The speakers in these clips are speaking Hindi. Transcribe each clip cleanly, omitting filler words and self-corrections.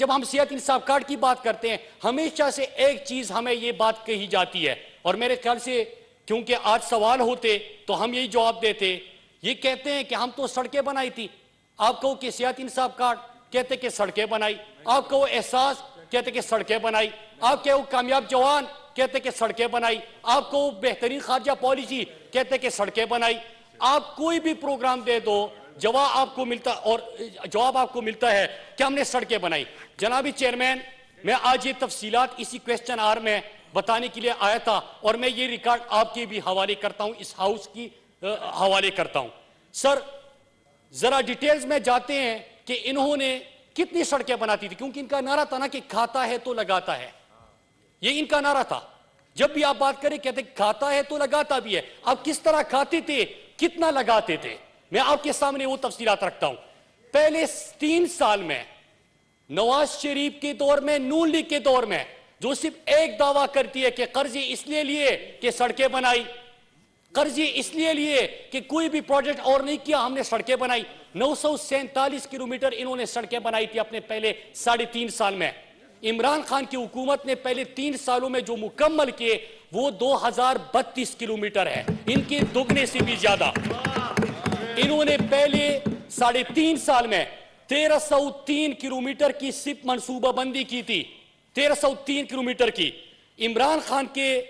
जब हम सेहत इंसाफ कार्ड की बात करते हैं, हमेशा से एक चीज हमें यह बात कही जाती है, और मेरे ख्याल से क्योंकि आज सवाल होते तो हम यही जवाब देते। ये कहते हैं कि हम तो सड़कें बनाई थी। आप कहो कि सेहत इंसाफ कार्ड, कहते कि सड़कें बनाई। आप कहो एहसास, कहते कि सड़कें बनाई। आप कहो कामयाब जवान, कहते कि सड़कें बनाई। आप कहो बेहतरीन खारजा पॉलिसी, कहते कि सड़कें बनाई। आप कोई भी प्रोग्राम दे दो, जवाब आपको मिलता है कि हमने सड़कें बनाई। जनाबी चेयरमैन, मैं आज ये तफसीलात इसी क्वेश्चन आवर में बताने के लिए आया था, और मैं ये रिकॉर्ड आपके भी हवाले करता हूं, इस हाउस की हवाले करता हूं। सर, जरा डिटेल्स में जाते हैं कि इन्होंने कितनी सड़कें बनाती थी, क्योंकि इनका नारा था ना कि खाता है तो लगाता है। ये इनका नारा था। जब भी आप बात करें कहते खाता है तो लगाता भी है। अब किस तरह खाते थे, कितना लगाते थे, मैं आपके सामने वो तफसीलात रखता हूं। पहले 3 साल में नवाज शरीफ के दौर में, नून लीग के दौर में, जो सिर्फ एक दावा करती है कि कर्जे इसलिए लिए कि सड़कें बनाई, कर्जे इसलिए लिए कि कोई भी प्रोजेक्ट और नहीं किया, हमने सड़कें बनाई। 947 किलोमीटर इन्होंने सड़कें बनाई थी अपने पहले 3.5 साल में। इमरान खान की हुकूमत ने पहले 3 सालों में जो मुकम्मल किए वो 2032 किलोमीटर है, इनके दुगने से भी ज्यादा। इन्होंने पहले 3.5 साल में 1303 किलोमीटर की सिर्फ मंसूबाबंदी की थी, 1303 किलोमीटर की। इमरान खान के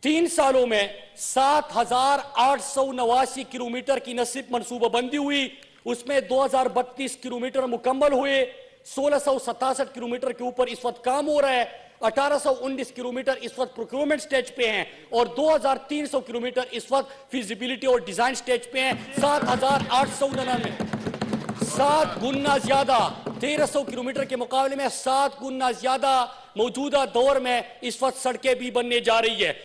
3 सालों में 7889 किलोमीटर की न सिर्फ मंसूबाबंदी हुई, उसमें 2032 किलोमीटर मुकम्मल हुए। 1667 किलोमीटर के ऊपर इस वक्त काम हो रहा है। 1819 किलोमीटर इस वक्त प्रोक्योरमेंट स्टेज पे हैं, और 2300 किलोमीटर इस वक्त फिजिबिलिटी और डिजाइन स्टेज पे हैं। 7899, 7 गुना ज्यादा, 1300 किलोमीटर के मुकाबले में 7 गुना ज्यादा मौजूदा दौर में इस वक्त सड़कें भी बनने जा रही है।